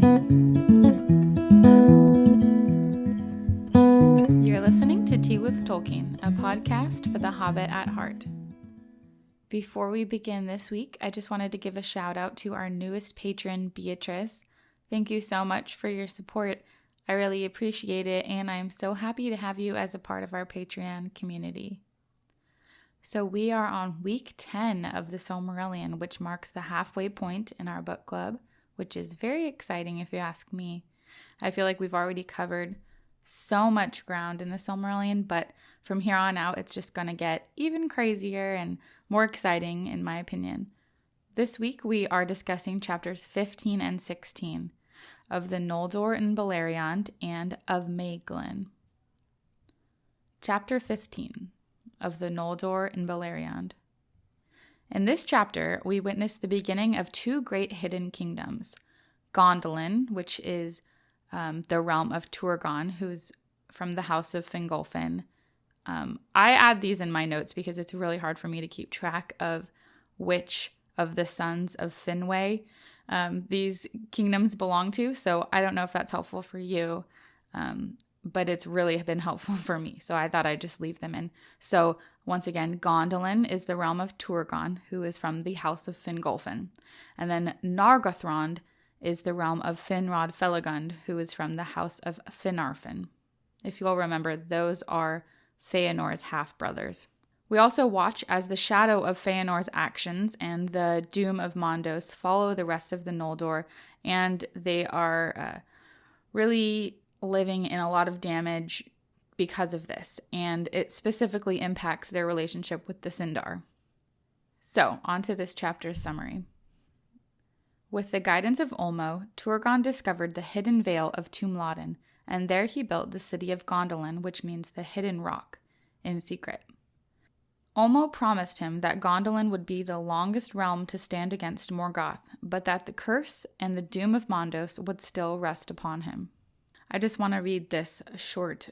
You're listening to Tea with Tolkien, a podcast for the Hobbit at heart. Before we begin this week, I just wanted to give a shout out to our newest patron, Beatrice. Thank you so much for your support. I really appreciate it, and I'm so happy to have you as a part of our Patreon community. So we are on week 10 of the Silmarillion, which marks the halfway point in our book club, which is very exciting if you ask me. I feel like we've already covered so much ground in the Silmarillion, but from here on out, it's just going to get even crazier and more exciting, in my opinion. This week, we are discussing chapters 15 and 16 of the Noldor in Beleriand and of Maeglin. Chapter 15 of the Noldor in Beleriand. In this chapter, we witness the beginning of two great hidden kingdoms. Gondolin, which is the realm of Turgon, who's from the house of Fingolfin. I add these in my notes because it's really hard for me to keep track of which of the sons of Finwë these kingdoms belong to, so I don't know if that's helpful for you, but it's really been helpful for me, so I thought I'd just leave them in. So once again, Gondolin is the realm of Turgon, who is from the house of Fingolfin, and then Nargothrond is the realm of Finrod Felagund, who is from the house of Finarfin. If you'll remember, those are Feanor's half-brothers. We also watch as the shadow of Feanor's actions and the doom of Mondos follow the rest of the Noldor, and they are really living in a lot of damage because of this, and it specifically impacts their relationship with the Sindar. So, on to this chapter's summary. With the guidance of Ulmo, Turgon discovered the hidden vale of Tumlodden, and there he built the city of Gondolin, which means the hidden rock, in secret. Ulmo promised him that Gondolin would be the longest realm to stand against Morgoth, but that the curse and the doom of Mondos would still rest upon him. I just want to read this short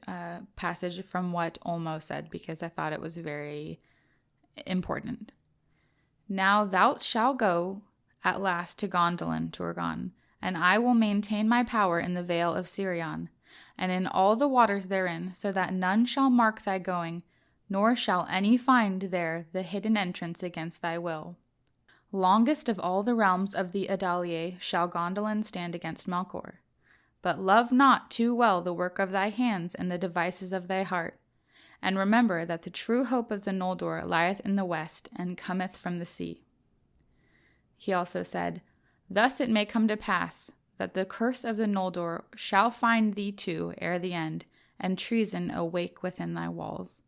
passage from what Ulmo said because I thought it was very important. Now thou shalt go at last to Gondolin, Turgon, and I will maintain my power in the Vale of Sirion, and in all the waters therein, so that none shall mark thy going, nor shall any find there the hidden entrance against thy will. Longest of all the realms of the Adalier shall Gondolin stand against Melkor. But love not too well the work of thy hands and the devices of thy heart, and remember that the true hope of the Noldor lieth in the west, and cometh from the sea. He also said, Thus it may come to pass that the curse of the Noldor shall find thee too ere the end, and treason awake within thy walls.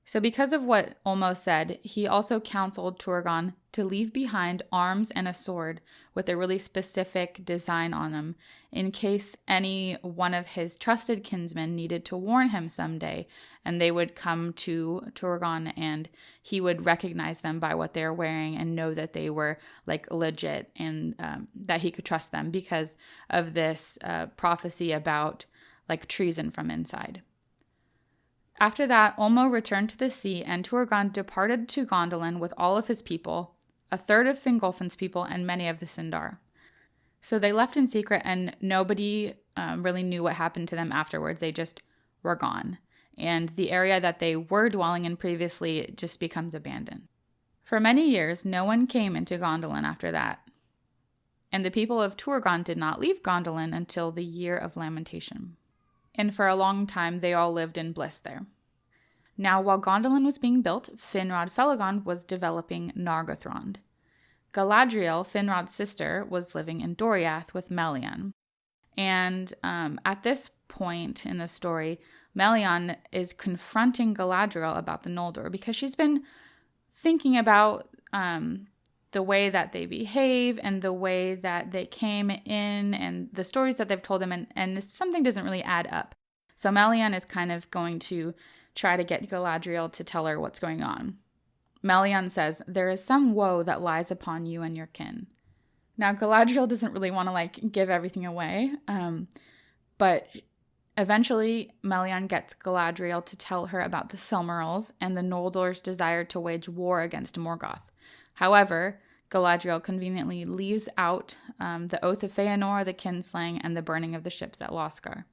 So because of what Ulmo said, he also counseled Turgon to leave behind arms and a sword with a really specific design on them, in case any one of his trusted kinsmen needed to warn him someday, and they would come to Turgon and he would recognize them by what they're wearing and know that they were legit and that he could trust them because of this prophecy about treason from inside. After that, Ulmo returned to the sea, and Turgon departed to Gondolin with all of his people, a third of Fingolfin's people, and many of the Sindar. So they left in secret, and nobody really knew what happened to them afterwards. They just were gone. And the area that they were dwelling in previously just becomes abandoned. For many years, no one came into Gondolin after that. And the people of Turgon did not leave Gondolin until the Year of Lamentation. And for a long time, they all lived in bliss there. Now, while Gondolin was being built, Finrod Felagund was developing Nargothrond. Galadriel, Finrod's sister, was living in Doriath with Melian. And at this point in the story, Melian is confronting Galadriel about the Noldor because she's been thinking about the way that they behave and the way that they came in and the stories that they've told them, and something doesn't really add up. So Melian is kind of going to try to get Galadriel to tell her what's going on. Melian says, "There is some woe that lies upon you and your kin." Now, Galadriel doesn't really want to give everything away, but eventually Melian gets Galadriel to tell her about the Silmarils and the Noldor's desire to wage war against Morgoth. However, Galadriel conveniently leaves out the Oath of Feanor, the kinslaying, and the burning of the ships at Loskar.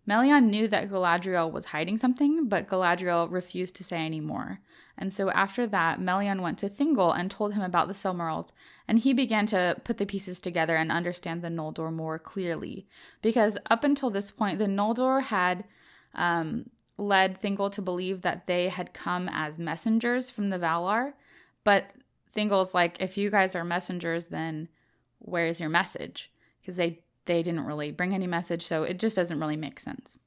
Melian knew that Galadriel was hiding something, but Galadriel refused to say any more. And so after that, Melian went to Thingol and told him about the Silmarils, and he began to put the pieces together and understand the Noldor more clearly. Because up until this point, the Noldor had led Thingol to believe that they had come as messengers from the Valar, but Thingol's like, if you guys are messengers, then where's your message? Because they didn't really bring any message, so it just doesn't really make sense.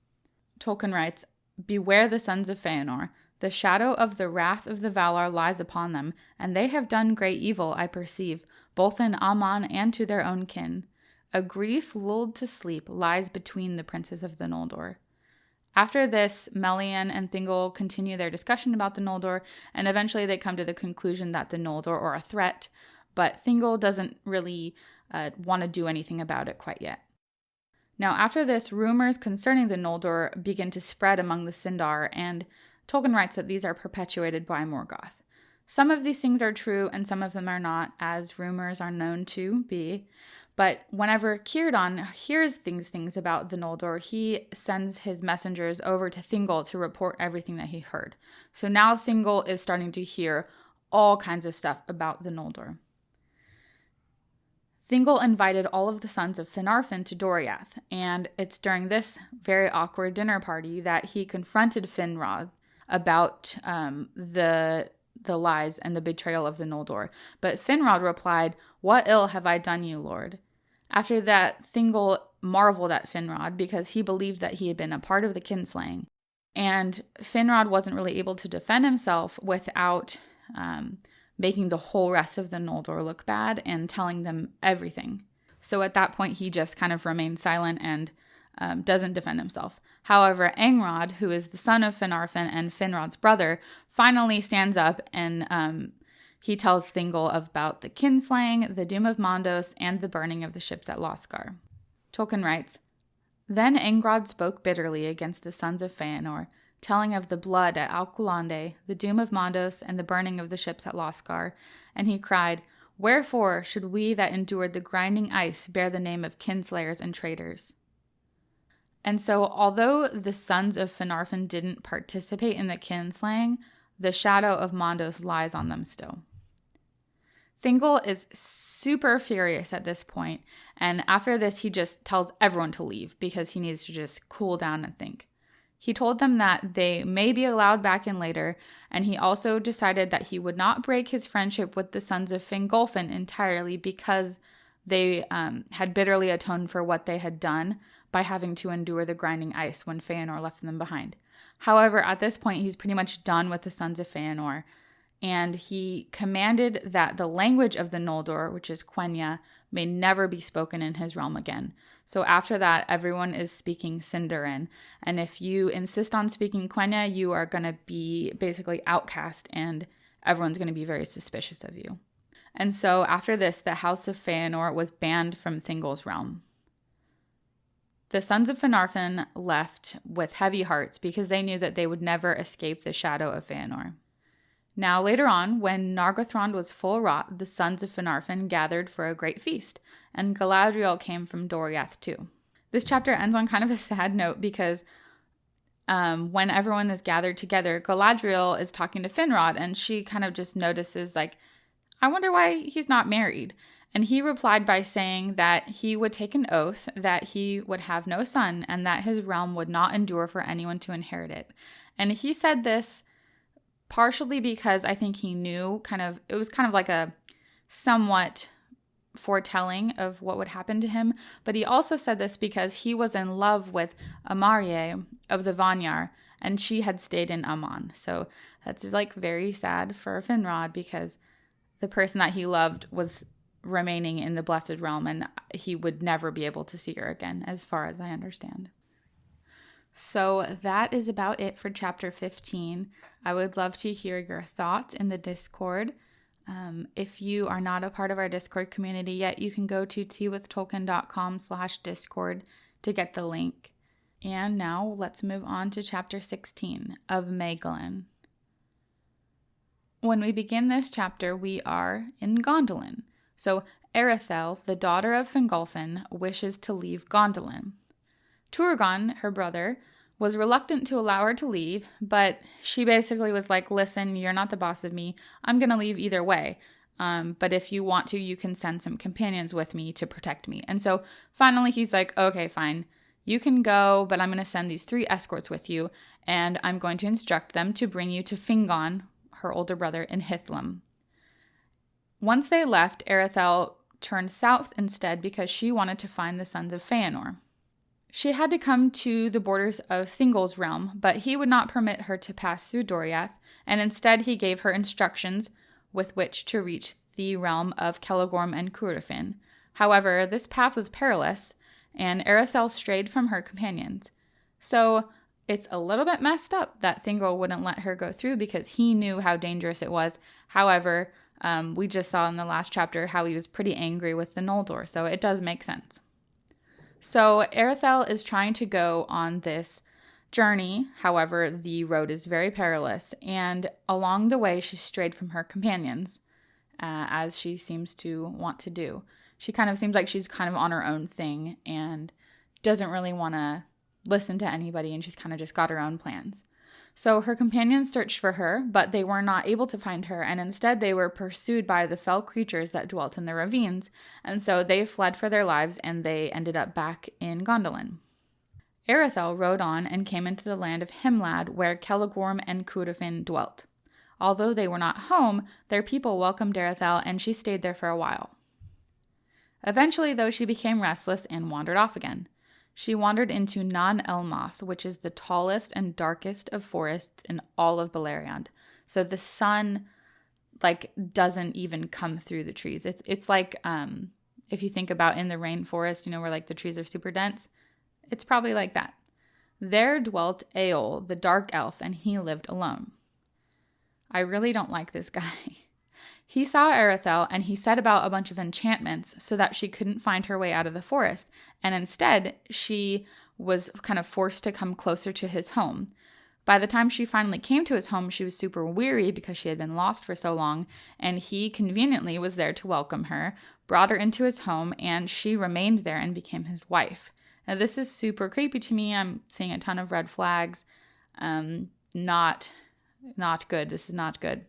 Tolkien writes, "Beware the sons of Feanor. The shadow of the wrath of the Valar lies upon them, and they have done great evil, I perceive, both in Aman and to their own kin. A grief lulled to sleep lies between the princes of the Noldor." After this, Melian and Thingol continue their discussion about the Noldor, and eventually they come to the conclusion that the Noldor are a threat, but Thingol doesn't really want to do anything about it quite yet. Now, after this, rumors concerning the Noldor begin to spread among the Sindar, and Tolkien writes that these are perpetuated by Morgoth. Some of these things are true, and some of them are not, as rumors are known to be. But whenever Círdan hears things about the Noldor, he sends his messengers over to Thingol to report everything that he heard. So now Thingol is starting to hear all kinds of stuff about the Noldor. Thingol invited all of the sons of Finarfin to Doriath, and it's during this very awkward dinner party that he confronted Finrod about the lies and the betrayal of the Noldor. But Finrod replied, "What ill have I done you, Lord?" After that, Thingol marveled at Finrod because he believed that he had been a part of the kinslaying. And Finrod wasn't really able to defend himself without making the whole rest of the Noldor look bad and telling them everything. So at that point, he just kind of remains silent and doesn't defend himself. However, Angrod, who is the son of Finarfin and Finrod's brother, finally stands up and he tells Thingol about the kinslaying, the doom of Mondos, and the burning of the ships at Loskar. Tolkien writes, "Then Angrod spoke bitterly against the sons of Feanor, telling of the blood at Alculande, the doom of Mondos, and the burning of the ships at Loskar, and he cried, 'Wherefore should we that endured the grinding ice bear the name of kinslayers and traitors?'" And so, although the sons of Finarfin didn't participate in the kinslaying, the shadow of Mondos lies on them still. Thingol is super furious at this point, and after this, he just tells everyone to leave because he needs to just cool down and think. He told them that they may be allowed back in later, and he also decided that he would not break his friendship with the sons of Fingolfin entirely because they had bitterly atoned for what they had done by having to endure the grinding ice when Feanor left them behind. However, at this point, he's pretty much done with the sons of Feanor, and he commanded that the language of the Noldor, which is Quenya, may never be spoken in his realm again. So after that, everyone is speaking Sindarin, and if you insist on speaking Quenya, you are going to be basically outcast, and everyone's going to be very suspicious of you. And so after this, the House of Feanor was banned from Thingol's realm. The sons of Finarfin left with heavy hearts because they knew that they would never escape the shadow of Feanor. Now later on, when Nargothrond was full wrought, the sons of Finarfin gathered for a great feast, and Galadriel came from Doriath too. This chapter ends on kind of a sad note because when everyone is gathered together, Galadriel is talking to Finrod, and she kind of just notices, like, I wonder why he's not married. And he replied by saying that he would take an oath that he would have no son and that his realm would not endure for anyone to inherit it. And he said this partially because I think he knew it was kind of like a somewhat foretelling of what would happen to him. But he also said this because he was in love with Amarie of the Vanyar, and she had stayed in Aman. So that's like very sad for Finrod because the person that he loved was remaining in the Blessed Realm, and he would never be able to see her again, as far as I understand. So that is about it for chapter 15. I would love to hear your thoughts in the Discord. If you are not a part of our Discord community yet, you can go to teawithtolkien.com/Discord to get the link. And now let's move on to chapter 16 of Maeglan. when we begin this chapter, we are in Gondolin. So Erythel, the daughter of Fingolfin, wishes to leave Gondolin. Turgon, her brother, was reluctant to allow her to leave, but she basically was like, listen, you're not the boss of me. I'm going to leave either way. But if you want to, you can send some companions with me to protect me. And so finally he's like, okay, fine. You can go, but I'm going to send these 3 escorts with you, and I'm going to instruct them to bring you to Fingon, her older brother, in Hithlum. Once they left, Erythel turned south instead because she wanted to find the sons of Feanor. She had to come to the borders of Thingol's realm, but he would not permit her to pass through Doriath, and instead he gave her instructions with which to reach the realm of Celegorm and Curufin. However, this path was perilous, and Erythel strayed from her companions. So it's a little bit messed up that Thingol wouldn't let her go through because he knew how dangerous it was. However, we just saw in the last chapter how he was pretty angry with the Noldor, so it does make sense. So Erythel is trying to go on this journey. However, the road is very perilous, and along the way she strayed from her companions, as she seems to want to do. She kind of seems like she's kind of on her own thing and doesn't really want to listen to anybody, and she's kind of just got her own plans. So her companions searched for her, but they were not able to find her, and instead they were pursued by the fell creatures that dwelt in the ravines, and so they fled for their lives, and they ended up back in Gondolin. Erythel rode on and came into the land of Himlad, where Celegorm and Curufin dwelt. Although they were not home, their people welcomed Erythel, and she stayed there for a while. Eventually, though, she became restless and wandered off again. She wandered into Non-Elmoth, which is the tallest and darkest of forests in all of Beleriand. So the sun, doesn't even come through the trees. It's like, if you think about in the rainforest, where the trees are super dense, it's probably like that. There dwelt Eol, the dark elf, and he lived alone. I really don't like this guy. He saw Erythel, and he set about a bunch of enchantments so that she couldn't find her way out of the forest, and instead she was kind of forced to come closer to his home. By the time she finally came to his home, she was super weary because she had been lost for so long, and he conveniently was there to welcome her, brought her into his home, and she remained there and became his wife. Now, this is super creepy to me. I'm seeing a ton of red flags. Not good. This is not good.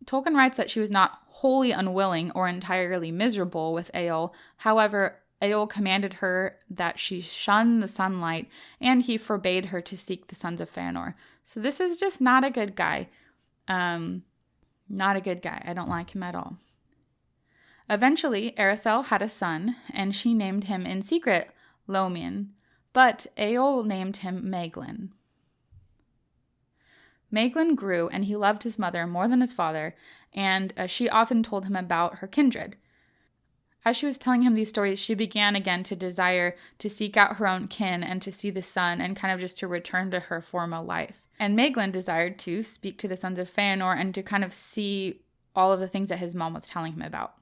Tolkien writes that she was not wholly unwilling or entirely miserable with Eol. However, Eol commanded her that she shun the sunlight, and he forbade her to seek the sons of Feanor. So this is just not a good guy. Not a good guy. I don't like him at all. Eventually, Erythel had a son, and she named him in secret Lomian, but Eol named him Maeglin. Maeglin grew, and he loved his mother more than his father, and she often told him about her kindred. As she was telling him these stories, she began again to desire to seek out her own kin and to see the sun and kind of just to return to her former life. And Maeglin desired to speak to the sons of Feanor and to kind of see all of the things that his mom was telling him about.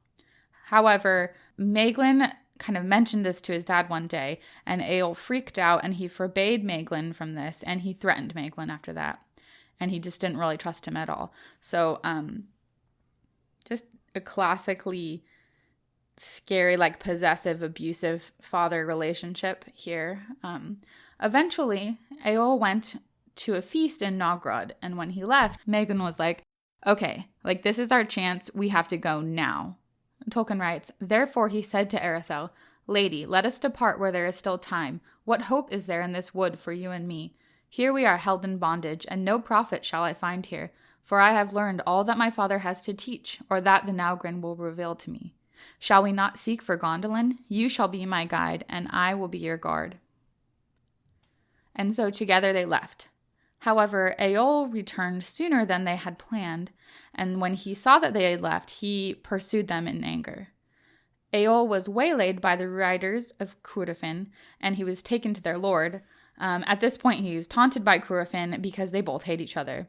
However, Maeglin kind of mentioned this to his dad one day, and Eol freaked out, and he forbade Maeglin from this, and he threatened Maeglin after that. And he just didn't really trust him at all. So, just a classically scary, possessive, abusive father relationship here. Eventually, Eol went to a feast in Nogrod, and when he left, Maeglin was like, okay, this is our chance, we have to go now. Tolkien writes, therefore he said to Erythel, Lady, let us depart where there is still time. What hope is there in this wood for you and me? Here we are held in bondage, and no profit shall I find here, for I have learned all that my father has to teach, or that the Naugrin will reveal to me. Shall we not seek for Gondolin? You shall be my guide, and I will be your guard. And so together they left. However, Eol returned sooner than they had planned, and when he saw that they had left, he pursued them in anger. Eol was waylaid by the riders of Curufin, and he was taken to their lord. At this point, he's taunted by Curufin because they both hate each other.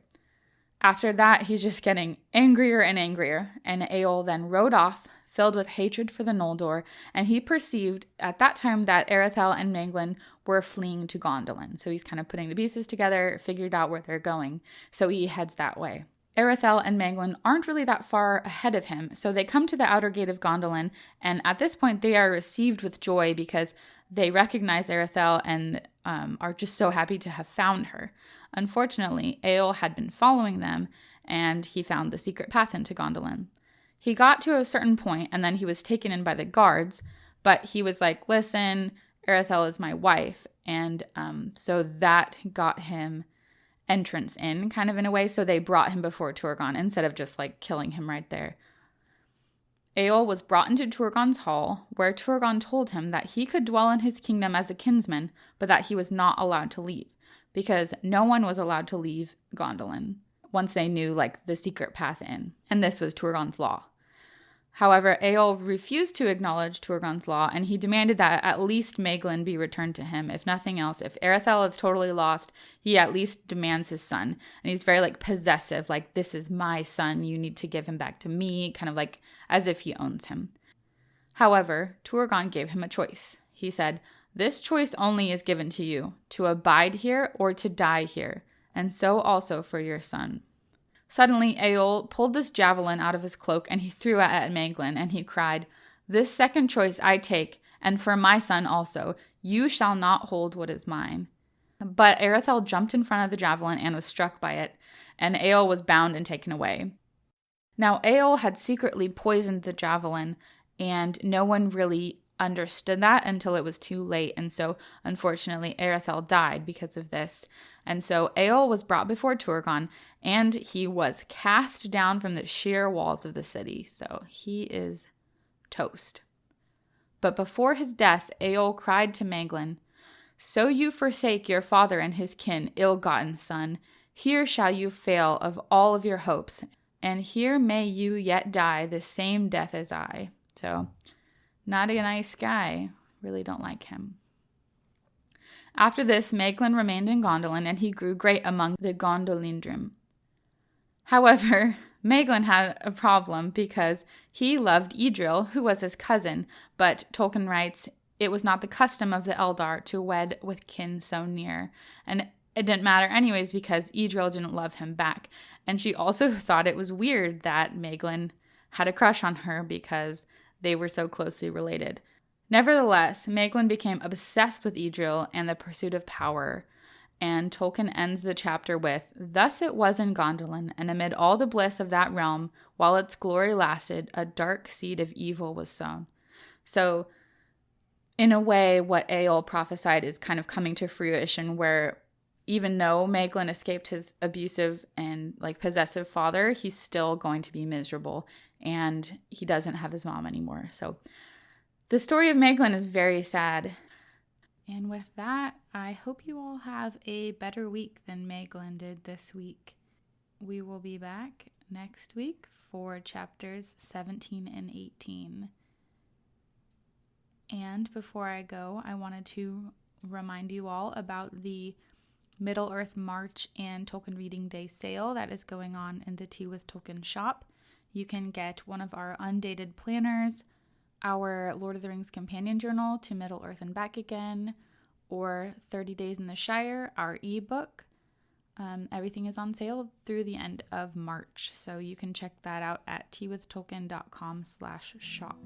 After that, he's just getting angrier and angrier, and Eol then rode off, filled with hatred for the Noldor, and he perceived at that time that Erythel and Maeglin were fleeing to Gondolin. So he's kind of putting the pieces together, figured out where they're going, so he heads that way. Erythel and Maglin aren't really that far ahead of him, so they come to the outer gate of Gondolin, and at this point they are received with joy because they recognize Erythel and are just so happy to have found her. Unfortunately, Eol had been following them, and he found the secret path into Gondolin. He got to a certain point, and then he was taken in by the guards, but he was like, listen, Erythel is my wife, and so that got him entrance in, kind of in a way, so they brought him before Turgon instead of just like killing him right there. Eol was brought into Turgon's hall, where Turgon told him that he could dwell in his kingdom as a kinsman, but that he was not allowed to leave, because no one was allowed to leave Gondolin once they knew like the secret path in, and this was Turgon's law. However, Eol refused to acknowledge Turgon's law, and he demanded that at least Maglin be returned to him. If nothing else, if Erythel is totally lost, he at least demands his son. And he's very like possessive, like, this is my son, you need to give him back to me, kind of like as if he owns him. However, Turgon gave him a choice. He said, this choice only is given to you, to abide here or to die here, and so also for your son. Suddenly, Eol pulled this javelin out of his cloak, and he threw it at Maglin, and he cried, this second choice I take, and for my son also. You shall not hold what is mine. But Erythel jumped in front of the javelin and was struck by it, and Eol was bound and taken away. Now, Eol had secretly poisoned the javelin, and no one really understood that until it was too late, and so unfortunately Erythel died because of this. And so Eol was brought before Turgon, and he was cast down from the sheer walls of the city, so he is toast. But before his death, Eol cried to Maglin, so you forsake your father and his kin, ill-gotten son, here shall you fail of all of your hopes, and here may you yet die the same death as I. So, not a nice guy. Really don't like him. After this, Maglin remained in Gondolin, and he grew great among the Gondolindrim. However, Maglin had a problem because he loved Idril, who was his cousin, but Tolkien writes, it was not the custom of the Eldar to wed with kin so near, and it didn't matter anyways because Idril didn't love him back, and she also thought it was weird that Maglin had a crush on her because they were so closely related. Nevertheless, Maglin became obsessed with Idril and the pursuit of power, and Tolkien ends the chapter with, thus it was in Gondolin, and amid all the bliss of that realm, while its glory lasted, a dark seed of evil was sown. So, in a way, what Eol prophesied is kind of coming to fruition, where even though Maglin escaped his abusive and like possessive father, he's still going to be miserable, and he doesn't have his mom anymore. So the story of Maglin is very sad. And with that, I hope you all have a better week than Maglin did this week. We will be back next week for chapters 17 and 18. And before I go, I wanted to remind you all about the Middle-earth March and Tolkien Reading Day sale that is going on in the Tea with Tolkien shop. You can get one of our undated planners, our Lord of the Rings companion journal to Middle-earth and Back Again, or 30 Days in the Shire, our ebook. Everything is on sale through the end of March, so you can check that out at teawithtolkien.com/shop.